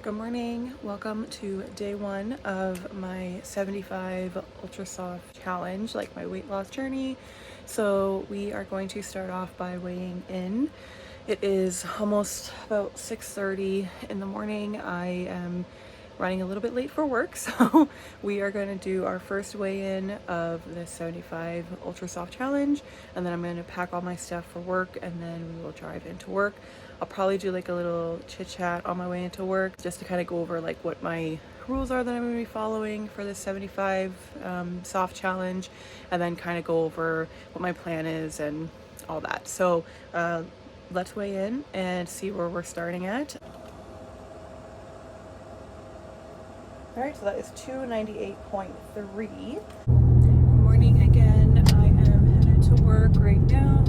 Good morning. Welcome to day one of my 75 Ultra Soft challenge, like my weight loss journey. So we are going to start off by weighing in. It is almost about 6:30 in the morning. I am running a little bit late for work, so we are going to do our first weigh-in of the 75 Ultra Soft challenge, and then I'm going to pack all my stuff for work, and then we will drive into work. I'll probably do like a little chit chat on my way into work just to kind of go over like what my rules are that I'm going to be following for this 75 soft challenge, and then kind of go over what my plan is and all that. So let's weigh in and see where we're starting at. All right, so that is 298.3. Morning again. I am headed to work right now.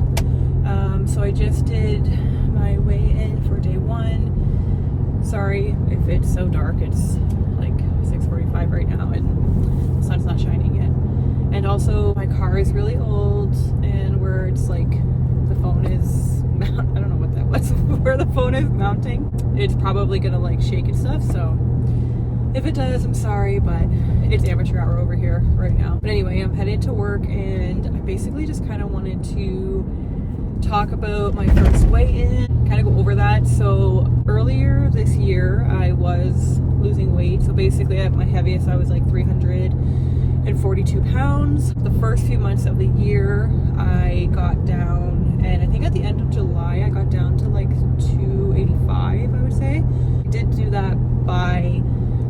So I just did my weigh-in for day one. Sorry if it's so dark. It's like 6:45 right now and the sun's not shining yet. And also my car is really old, and where it's like the phone is I don't know what that was where the phone is mounting, it's probably gonna like shake and stuff. So if it does, I'm sorry, but it's amateur hour over here right now. But anyway, I'm headed to work, and I basically just kind of wanted to talk about my first weigh-in, kind of go over that. So earlier this year, I was losing weight. So basically at my heaviest, I was like 342 pounds. The first few months of the year, I got down, and I think at the end of July, I got down to like 285, I would say. I did do that by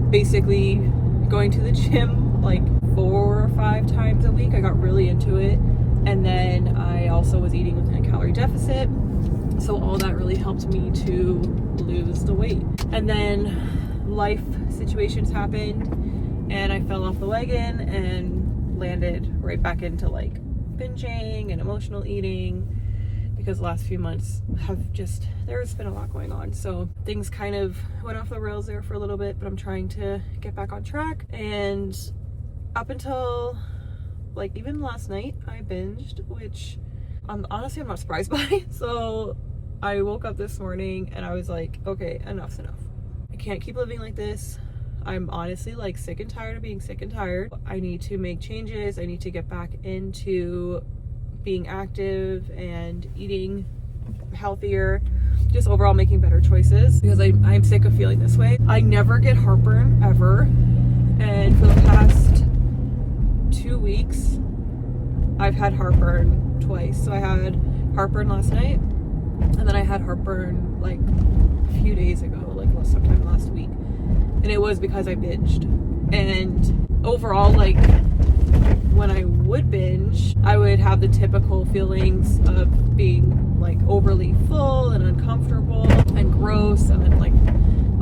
basically going to the gym like 4 or 5 times a week. I got really into it, and then I also was eating within a calorie deficit, so all that really helped me to lose the weight. And then life situations happened, and I fell off the wagon and landed right back into like binging and emotional eating, because the last few months have just, there's been a lot going on. So things kind of went off the rails there for a little bit, but I'm trying to get back on track. And up until like even last night, I binged, which honestly I'm not surprised by. So I woke up this morning and I was like, okay, enough's enough. I can't keep living like this. I'm honestly like sick and tired of being sick and tired. I need to make changes. I need to get back into being active and eating healthier, just overall making better choices, because I'm sick of feeling this way. I never get heartburn ever, and for the past 2 weeks I've had heartburn twice. So I had heartburn last night, and then I had heartburn like a few days ago, like sometime last week, and it was because I binged. And overall, like when I would binge, I would have the typical feelings of being like overly full and uncomfortable and gross, and then like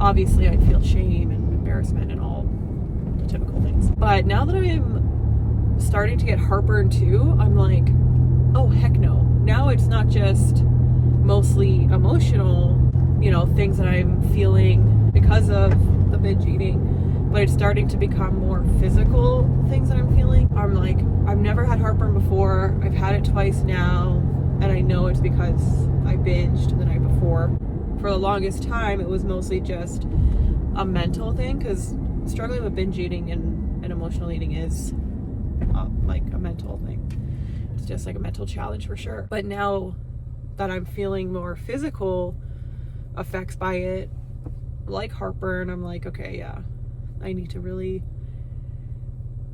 obviously I'd feel shame and embarrassment and all the typical things. But now that I'm starting to get heartburn too, I'm like, oh heck no. Now it's not just mostly emotional, things that I'm feeling because of the binge eating, but it's starting to become more physical things that I'm feeling. I'm like, I've never had heartburn before. I've had it twice now, and I know it's because I binged the night before. For the longest time, it was mostly just a mental thing, because struggling with binge eating and emotional eating is like a mental thing. It's just like a mental challenge for sure. But now that I'm feeling more physical effects by it, like heartburn, I'm like, okay, yeah, I need to really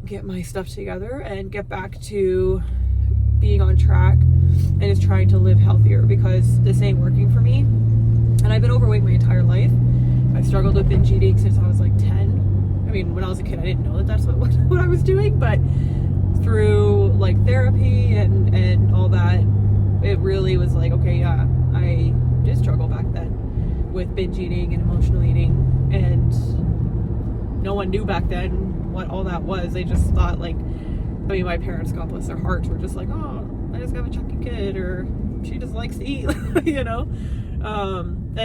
get my stuff together and get back to being on track and just trying to live healthier, because this ain't working for me. And I've been overweight my entire life. I struggled with binge eating since I was like 10. I mean, when I was a kid, I didn't know that that's what I was doing, but through like therapy and all that, it really was like, okay, yeah, I did struggle back then with binge eating and emotional eating, and no one knew back then what all that was. They just thought like, I mean, my parents, God bless their hearts, were just like, oh, I just got a chunky kid, or she just likes to eat, and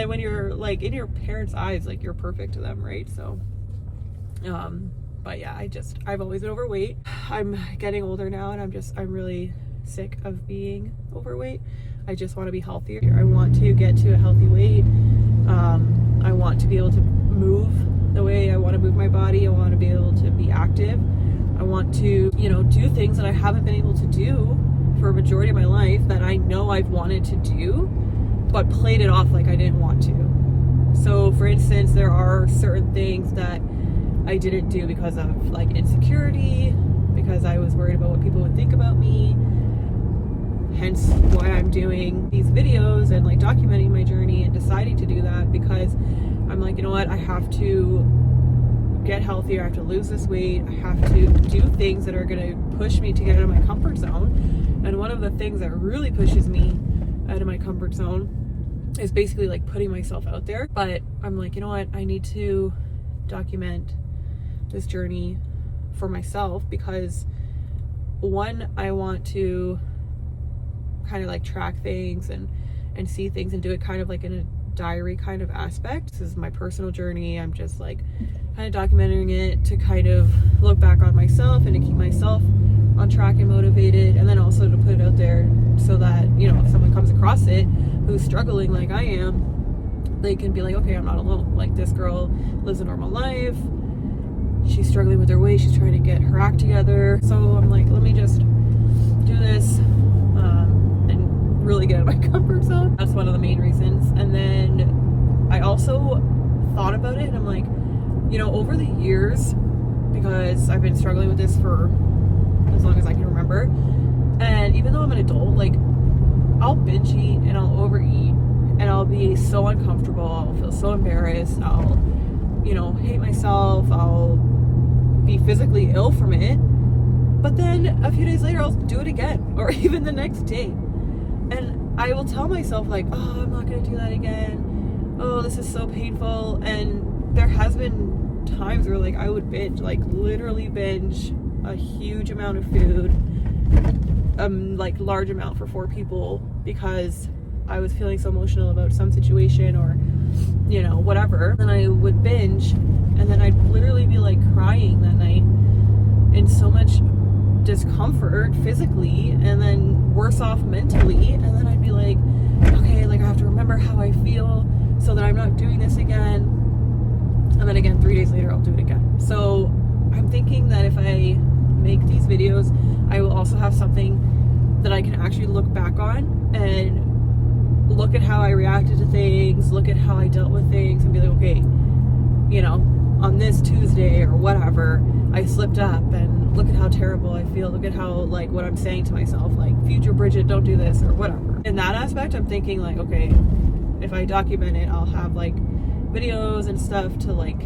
when you're like in your parents' eyes, like you're perfect to them, right? So but yeah, I've always been overweight. I'm getting older now, and I'm really sick of being overweight. I just want to be healthier. I want to get to a healthy weight. I want to be able to move the way I want to move my body. I want to be able to be active. I want to, do things that I haven't been able to do for a majority of my life that I know I've wanted to do, but played it off like I didn't want to. So for instance, there are certain things that I didn't do because of like insecurity, because I was worried about what people would think about me. Hence why I'm doing these videos and like documenting my journey and deciding to do that, because I'm like, you know what, I have to get healthier, I have to lose this weight, I have to do things that are going to push me to get out of my comfort zone. And one of the things that really pushes me out of my comfort zone is basically like putting myself out there. But I'm like, you know what, I need to document this journey for myself, because one, I want to kind of like track things and see things and do it kind of like in a diary kind of aspect. This is my personal journey. I'm just like kind of documenting it to kind of look back on myself and to keep myself on track and motivated, and then also to put it out there so that, if someone comes across it who's struggling like I am, they can be like, okay, I'm not alone. Like, this girl lives a normal life. She's struggling with her weight. She's trying to get her act together. So I'm like, let me just do this and really get out of my comfort zone. That's one of the main reasons. And then I also thought about it, and I'm like, over the years, because I've been struggling with this for as long as I can remember, and even though I'm an adult, like, I'll binge eat and I'll overeat and I'll be so uncomfortable. I'll feel so embarrassed. I'll, hate myself. I'll be physically ill from it. But then a few days later, I'll do it again, or even the next day. And I will tell myself like, oh, I'm not going to do that again. Oh, this is so painful. And there has been times where like I would binge, like literally binge a huge amount of food, like large amount for 4 people, because I was feeling so emotional about some situation or, whatever. Then I would binge, and then I'd literally be like crying that night in so much discomfort physically, and then worse off mentally. And then I'd be like, okay, like I have to remember how I feel so that I'm not doing this again. And then again, 3 days later, I'll do it again. So I'm thinking that if I make these videos, I will also have something that I can actually look back on and look at how I reacted to things, look at how I dealt with things, and be like, okay, on this Tuesday or whatever, I slipped up, and look at how terrible I feel. Look at how, like, what I'm saying to myself, like, future Bridget, don't do this, or whatever. In that aspect, I'm thinking like, okay, if I document it, I'll have like videos and stuff to like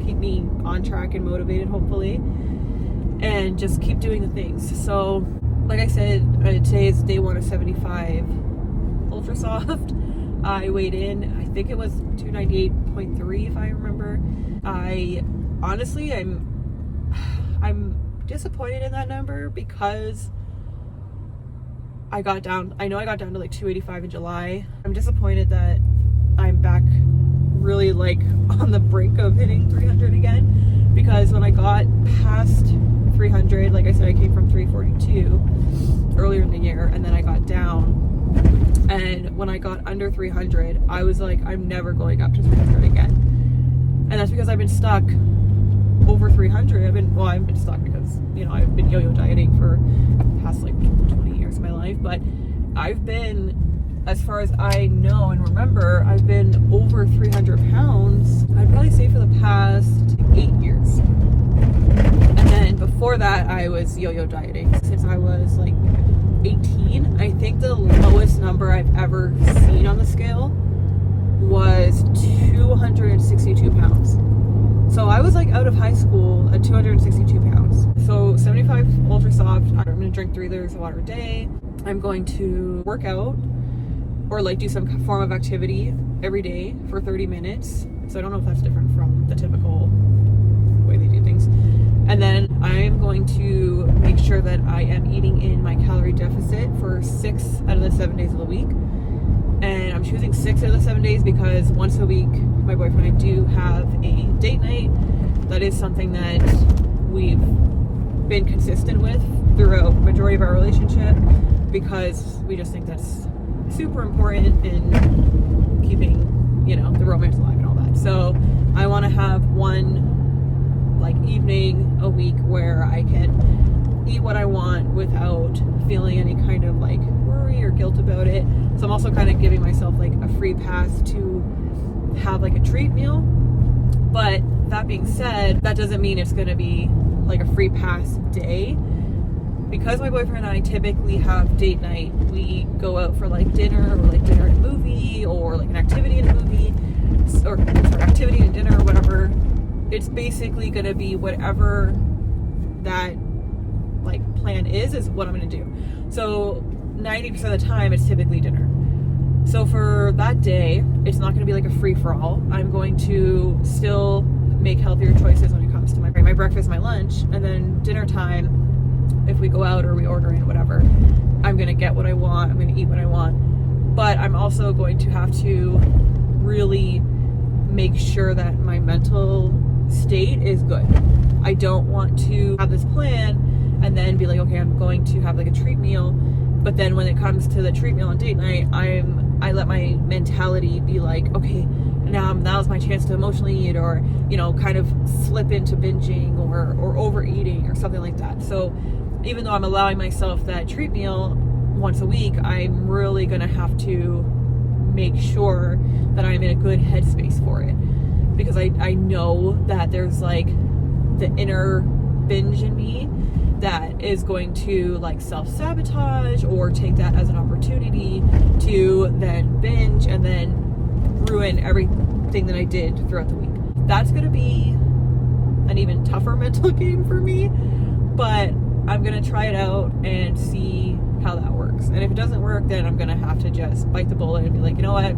keep me on track and motivated, hopefully, and just keep doing the things. So like I said, today is day 1 of 75 ultra soft. I weighed in, I think it was 298.3 if I remember. I'm disappointed in that number, because I got down to like 285 in July. I'm disappointed that I'm back really like on the brink of hitting 300 again, because when I got past 300, like I said, I came from 342 earlier in the year, and then I got down, and when I got under 300, I was like, I'm never going up to 300 again. And that's because I've been stuck over 300. I've been stuck because, I've been yo-yo dieting for the past like 20 years of my life, but I've been, as far as I know and remember, I've been over 300 pounds, I'd probably say for the past 8 years. And then before that, I was yo-yo dieting since I was like 18. I think the lowest number I've ever seen on the scale was 262 pounds. So I was like out of high school at 262 pounds. So 75 ultra soft. I'm going to drink 3 liters of water a day. I'm going to work out or like do some form of activity every day for 30 minutes. So I don't know if that's different from the typical way they do things. And then I'm going to make sure that I am eating in my calorie deficit for 6 out of the 7 days of the week. And I'm choosing 6 out of the 7 days because once a week, my boyfriend and I do have a date night. That is something that we've been consistent with throughout the majority of our relationship, because we just think that's super important in keeping, the romance alive and all that. So I want to have one like evening a week where I can eat what I want without feeling any kind of like worry or guilt about it. So I'm also kind of giving myself like a free pass to have like a treat meal. But that being said, that doesn't mean it's going to be like a free pass day. Because my boyfriend and I typically have date night, we go out for like dinner, or like dinner and a movie, or like an activity and a movie, or activity and dinner, or whatever. It's basically going to be whatever that like plan is what I'm going to do. So 90% of the time it's typically dinner. So for that day, it's not going to be like a free-for-all. I'm going to still make healthier choices when it comes to my breakfast, my lunch, and then dinner time, if we go out or we order in, whatever, I'm going to get what I want. I'm going to eat what I want. But I'm also going to have to really make sure that my mental state is good. I don't want to have this plan and then be like, okay, I'm going to have like a treat meal. But then when it comes to the treat meal on date night, I let my mentality be like, okay, now's my chance to emotionally eat, or, you know, kind of slip into binging or overeating or something like that. So even though I'm allowing myself that treat meal once a week, I'm really going to have to make sure that I'm in a good headspace for it. Because I know that there's like the inner binge in me that is going to like self-sabotage or take that as an opportunity to then binge and then ruin everything that I did throughout the week. That's going to be an even tougher mental game for me, but I'm going to try it out and see how that works. And if it doesn't work, then I'm going to have to just bite the bullet and be like, you know what?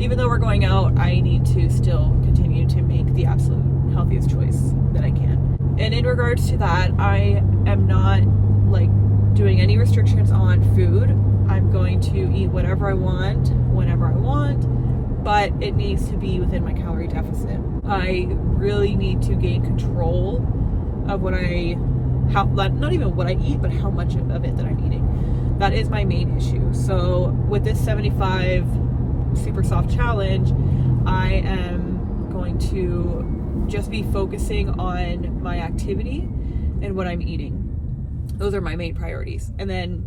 Even though we're going out, I need to still continue to make the absolute healthiest choice that I can. And in regards to that, I am not like doing any restrictions on food. I'm going to eat whatever I want, whenever I want, but it needs to be within my calorie deficit. I really need to gain control of not even what I eat, but how much of it that I'm eating. That is my main issue. So with this 75 super soft challenge, I am going to just be focusing on my activity and what I'm eating. Those are my main priorities. And then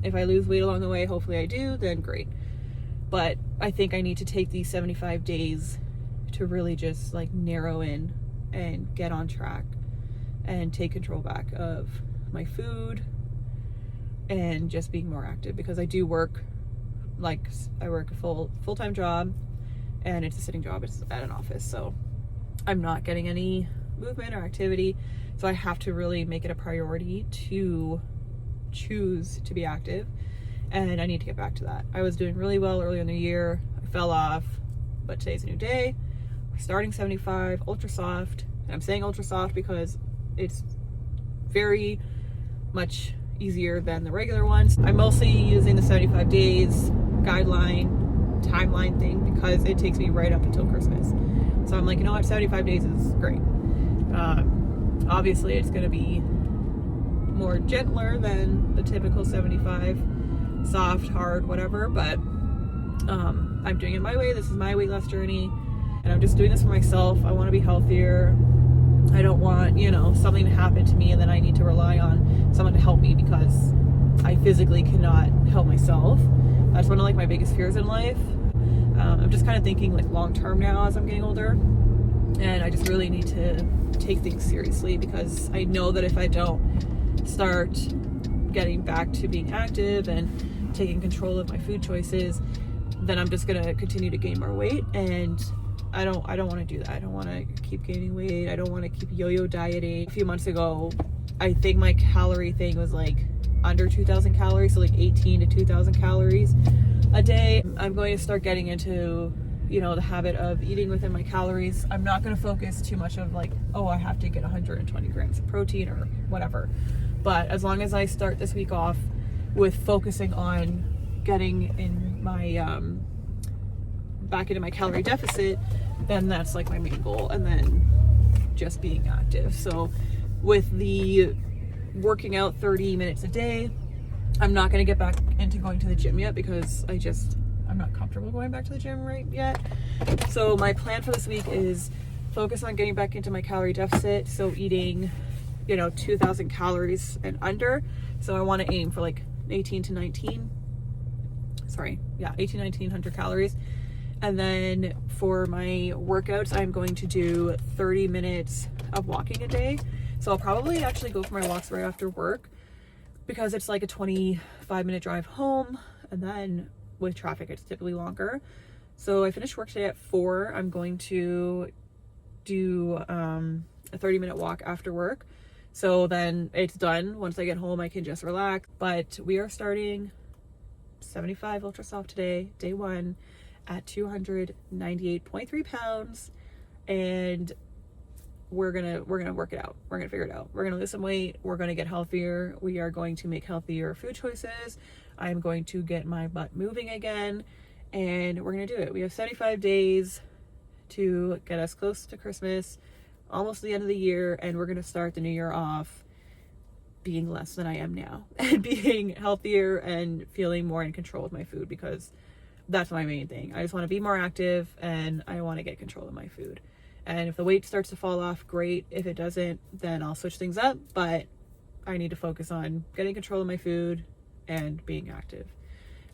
if I lose weight along the way, hopefully I do, then great. But I think I need to take these 75 days to really just like narrow in and get on track and take control back of my food and just being more active, because I do work, like I work a full-time job, and it's a sitting job. It's at an office, so I'm not getting any movement or activity. So I have to really make it a priority to choose to be active, and I need to get back to that. I was doing really well earlier in the year. I fell off, but today's a new day. We're starting 75 ultra soft, and I'm saying ultra soft because it's very much easier than the regular ones. I'm mostly using the 75 days guideline timeline thing because it takes me right up until Christmas. So I'm like, you know what, 75 days is great. Obviously it's going to be more gentler than the typical 75, soft, hard, whatever, but I'm doing it my way. This is my weight loss journey, and I'm just doing this for myself. I want to be healthier. I don't want, you know, something to happen to me and then I need to rely on someone to help me because I physically cannot help myself. That's one of like my biggest fears in life. I'm just kind of thinking like long term now as I'm getting older, and I just really need to take things seriously, because I know that if I don't start getting back to being active and taking control of my food choices, then I'm just gonna continue to gain more weight, and I don't want to do that. I don't want to keep gaining weight. I don't want to keep yo-yo dieting. A few months ago, I think my calorie thing was like under 2,000 calories, so like 18 to 2,000 calories a day. I'm going to start getting into, you know, the habit of eating within my calories. I'm not going to focus too much of like, oh, I have to get 120 grams of protein or whatever. But as long as I start this week off with focusing on getting in my back into my calorie deficit, then that's like my main goal, and then just being active. So with the working out 30 minutes a day, I'm not going to get back into going to the gym yet because I'm I'm not comfortable going back to the gym right yet. So my plan for this week is focus on getting back into my calorie deficit. So eating, 2,000 calories and under. So I want to aim for like 1900 calories. And then for my workouts, I'm going to do 30 minutes of walking a day. So I'll probably actually go for my walks right after work because it's like a 25-minute drive home. And then with traffic, it's typically longer. So I finished work today at 4. I'm going to do a 30-minute walk after work. So then it's done. Once I get home, I can just relax. But we are starting 75 Ultra Soft today, day 1, at 298.3 pounds. And we're gonna work it out. We're gonna figure it out. We're gonna lose some weight. We're gonna get healthier. We are going to make healthier food choices. I'm going to get my butt moving again, and we're gonna do it. We have 75 days to get us close to Christmas, almost the end of the year, and we're gonna start the new year off being less than I am now and being healthier and feeling more in control of my food, because that's my main thing. I just want to be more active and I want to get control of my food. And if the weight starts to fall off, great. If it doesn't, then I'll switch things up. But I need to focus on getting control of my food and being active.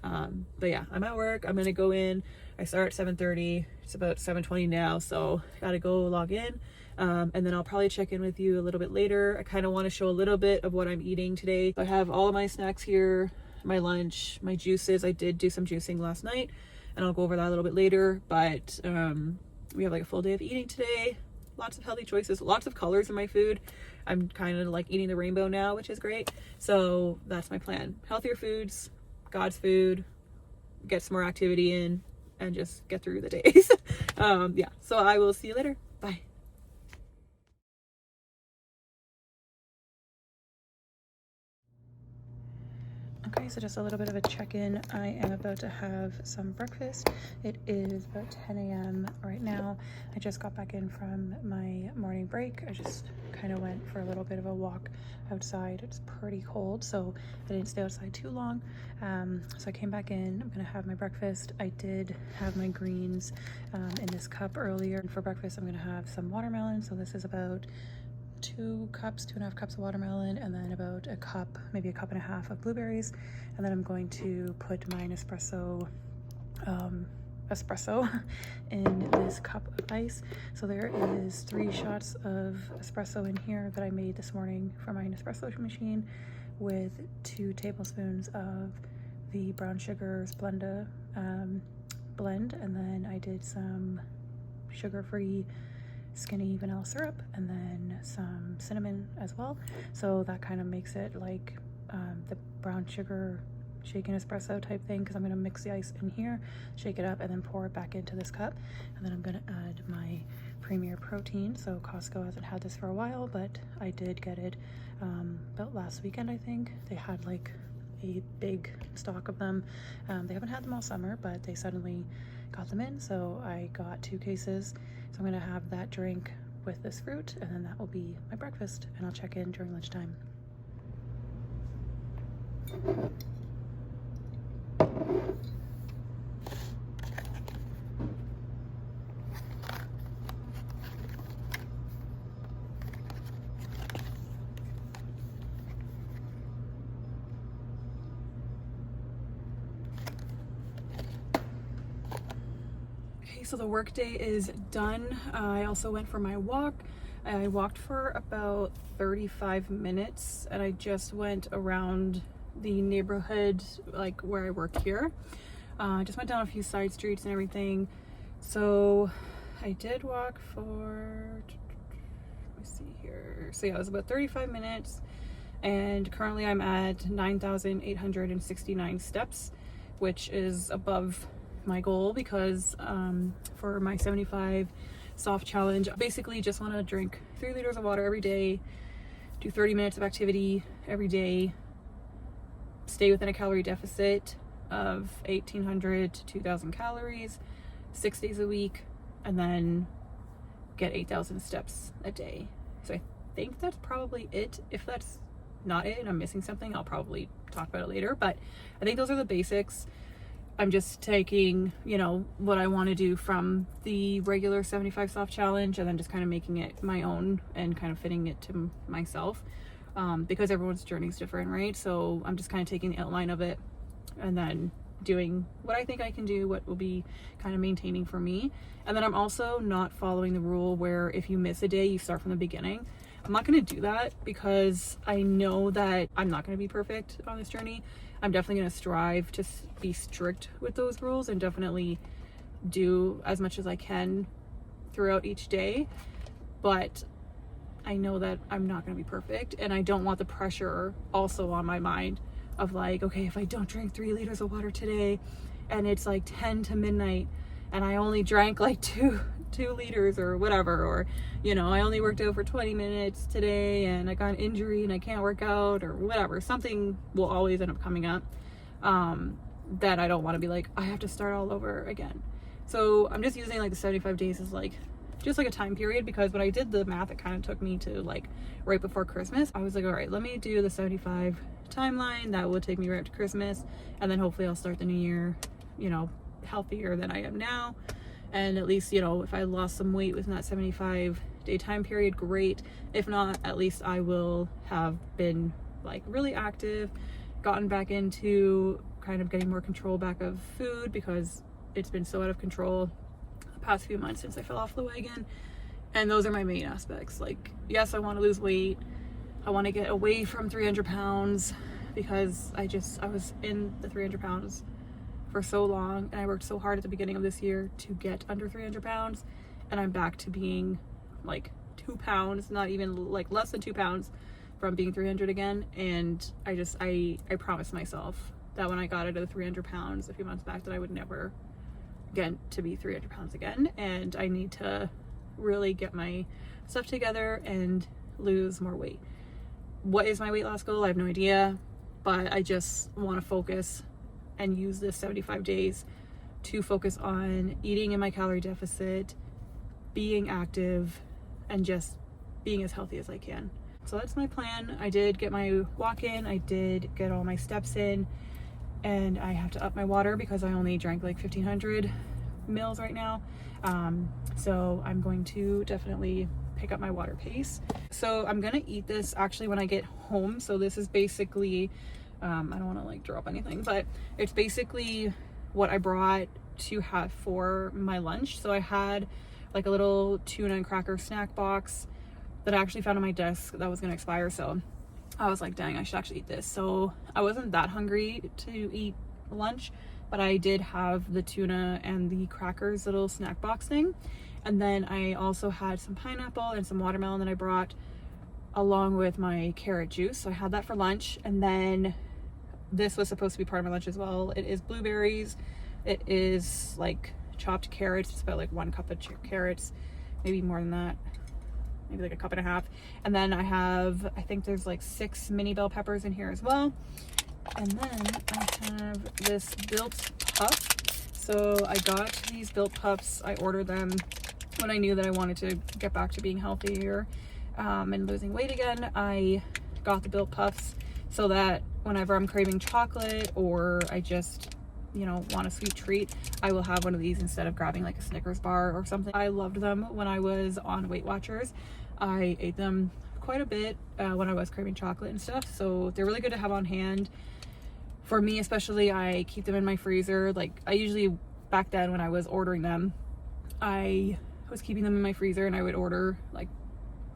But yeah, I'm at work. I'm going to go in. I start at 7:30. It's about 7:20 now. So got to go log in. And then I'll probably check in with you a little bit later. I kind of want to show a little bit of what I'm eating today. I have all of my snacks here, my lunch, my juices. I did do some juicing last night, and I'll go over that a little bit later. But we have like a full day of eating today. Lots of healthy choices, lots of colors in my food. I'm kind of like eating the rainbow now, which is great. So that's my plan. Healthier foods, God's food, get some more activity in, and just get through the days. Yeah, so I will see you later. Bye. Okay, so just a little bit of a check-in. I am about to have some breakfast. It is about 10 a.m. right now. I just got back in from my morning break. I just kind of went for a little bit of a walk outside. It's pretty cold, so I didn't stay outside too long. So I came back in. I'm gonna have my breakfast. I did have my greens in this cup earlier. And for breakfast, I'm gonna have some watermelon. So this is about 2.5 cups of watermelon, and then about a cup, maybe a cup and a half of blueberries. And then I'm going to put my espresso in this cup of ice. So there is 3 shots of espresso in here that I made this morning from my Nespresso machine, with 2 tablespoons of the brown sugar Splenda blend, and then I did some sugar-free skinny vanilla syrup, and then some cinnamon as well. So that kind of makes it like the brown sugar shaken espresso type thing, because I'm going to mix the ice in here, shake it up, and then pour it back into this cup. And then I'm going to add my Premier Protein. So Costco hasn't had this for a while, but I did get it about last weekend, I think. They had like a big stock of them. They haven't had them all summer, but they suddenly got them in, so I got 2 cases. So I'm gonna have that drink with this fruit, and then that will be my breakfast, and I'll check in during lunchtime. So the work day is done. I also went for my walk. I walked for about 35 minutes, and I just went around the neighborhood, like where I work here. Just went down a few side streets and everything. So I did walk for, let me see here. So yeah, it was about 35 minutes, and currently I'm at 9,869 steps, which is above my goal, because for my 75 soft challenge, I basically just want to drink 3 liters of water every day, do 30 minutes of activity every day, stay within a calorie deficit of 1,800 to 2,000 calories, 6 days a week, and then get 8,000 steps a day. So I think that's probably it. If that's not it and I'm missing something, I'll probably talk about it later, but I think those are the basics. I'm just taking, you know, what I want to do from the regular 75 soft challenge and then just kind of making it my own and kind of fitting it to myself, because everyone's journey is different, right? So I'm just kind of taking the outline of it and then doing what I think I can do, what will be kind of maintaining for me. And then I'm also not following the rule where if you miss a day, you start from the beginning. I'm not going to do that because I know that I'm not going to be perfect on this journey. I'm definitely going to strive to be strict with those rules and definitely do as much as I can throughout each day. But I know that I'm not going to be perfect, and I don't want the pressure also on my mind of like, okay, if I don't drink 3 liters of water today and it's like 10 to midnight and I only drank like two liters or whatever, or, you know, I only worked out for 20 minutes today and I got an injury and I can't work out or whatever, something will always end up coming up, that I don't want to be like, I have to start all over again. So I'm just using like the 75 days as like just like a time period, because when I did the math, it kind of took me to like right before Christmas. I was like, all right, let me do the 75 timeline that will take me right up to Christmas, and then hopefully I'll start the new year, you know, healthier than I am now. And at least, you know, if I lost some weight within that 75-day time period, great. If not, at least I will have been like really active, gotten back into kind of getting more control back of food, because it's been so out of control the past few months since I fell off the wagon. And those are my main aspects. Like, yes, I want to lose weight. I want to get away from 300 pounds because I was in the 300 pounds for so long, and I worked so hard at the beginning of this year to get under 300 pounds, and I'm back to being like 2 pounds, not even like less than 2 pounds from being 300 again. And I promised myself that when I got out of the 300 pounds a few months back, that I would never get to be 300 pounds again, and I need to really get my stuff together and lose more weight. What is my weight loss goal? I have no idea, but I just want to focus and use this 75 days to focus on eating in my calorie deficit, being active, and just being as healthy as I can. So that's my plan. I did get my walk in, I did get all my steps in, and I have to up my water because I only drank like 1,500 mils right now. So I'm going to definitely pick up my water pace. So I'm gonna eat this actually when I get home. So this is basically, I don't want to like drop anything, but it's basically what I brought to have for my lunch. So I had like a little tuna and cracker snack box that I actually found on my desk that was gonna expire. So I was like, dang, I should actually eat this. So I wasn't that hungry to eat lunch, but I did have the tuna and the crackers little snack box thing. And then I also had some pineapple and some watermelon that I brought along with my carrot juice. So I had that for lunch. And then this was supposed to be part of my lunch as well. It is blueberries. It is like chopped carrots. It's about like 1 cup of carrots, maybe more than that, maybe like 1.5 cups. And then I think there's like 6 mini bell peppers in here as well. And then I have this built pup. So I got these built pups. I ordered them when I knew that I wanted to get back to being healthier and losing weight again. I got the built puffs so that whenever I'm craving chocolate or I just, you know, want a sweet treat, I will have one of these instead of grabbing like a Snickers bar or something. I loved them when I was on Weight Watchers. I ate them quite a bit when I was craving chocolate and stuff. So they're really good to have on hand. For me especially, I keep them in my freezer. Like I usually, back then when I was ordering them, I was keeping them in my freezer, and I would order like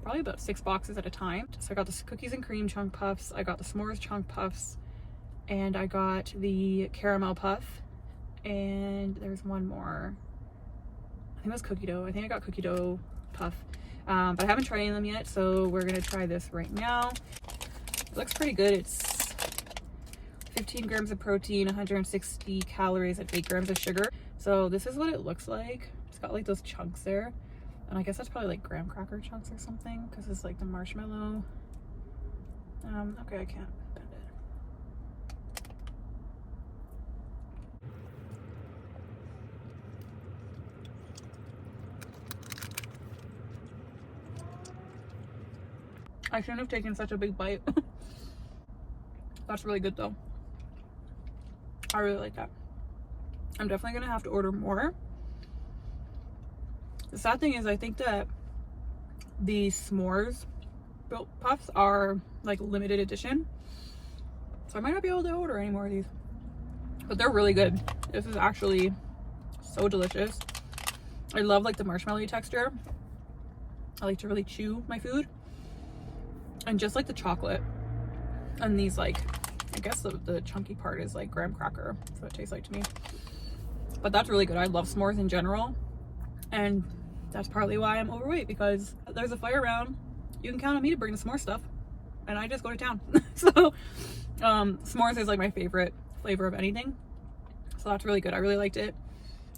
probably about 6 boxes at a time. So I got the cookies and cream chunk puffs, I got the s'mores chunk puffs, and I got the caramel puff, and there's one more. I think it was cookie dough. I think I got cookie dough puff, but I haven't tried any of them yet, so we're gonna try this right now. It looks pretty good. It's 15 grams of protein, 160 calories, and 8 grams of sugar. So this is what it looks like. It's got like those chunks there, and I guess that's probably like graham cracker chunks or something, because it's like the marshmallow. Okay, I can't bend it. I shouldn't have taken such a big bite. That's really good though. I really like that. I'm definitely gonna have to order more. The sad thing is I think that the s'mores built puffs are like limited edition, so I might not be able to order any more of these, but they're really good. This is actually so delicious. I love like the marshmallow texture. I like to really chew my food, and just like the chocolate and these, like, I guess the chunky part is like graham cracker, that's what it tastes like to me, but that's really good. I love s'mores in general, and that's partly why I'm overweight, because there's a fire around, you can count on me to bring the s'more stuff, and I just go to town. So s'mores is like my favorite flavor of anything, so that's really good. I really liked it.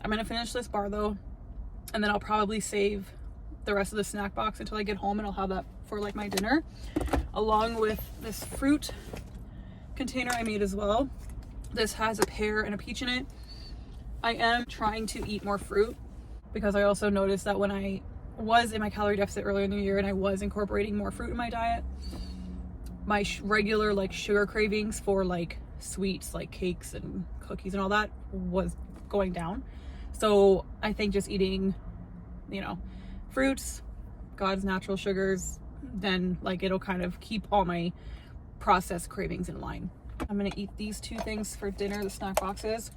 I'm gonna finish this bar though, and then I'll probably save the rest of the snack box until I get home, and I'll have that for like my dinner, along with this fruit container I made as well. This has a pear and a peach in it. I am trying to eat more fruit, because I also noticed that when I was in my calorie deficit earlier in the year and I was incorporating more fruit in my diet, my regular like sugar cravings for like sweets like cakes and cookies and all that was going down. So I think just eating, you know, fruits, God's natural sugars, then like it'll kind of keep all my processed cravings in line. I'm gonna eat these two things for dinner, the snack boxes.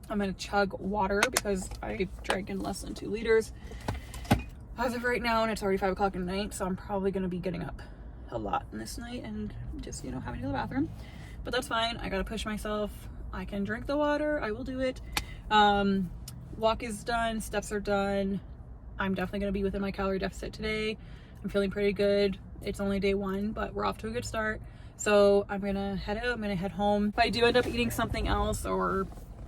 I'm gonna chug water because I drank in less than 2 liters as of right now, and it's already 5 o'clock at night, so I'm probably gonna be getting up a lot in this night and just, you know, having to go to the bathroom, but that's fine. I gotta push myself. I can drink the water, I will do it. Walk is done, steps are done. I'm definitely gonna be within my calorie deficit today. I'm feeling pretty good. It's only day 1, but we're off to a good start. So I'm gonna head out, I'm gonna head home. If I do end up eating something else or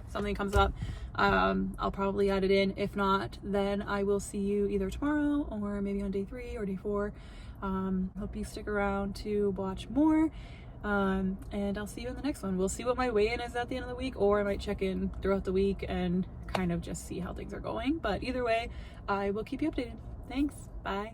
something comes up, I'll probably add it in. If not, then I will see you either tomorrow or maybe on day 3 or day 4. Hope you stick around to watch more, and I'll see you in the next one. We'll see what my weigh-in is at the end of the week, or I might check in throughout the week and kind of just see how things are going, but either way I will keep you updated. Thanks, bye.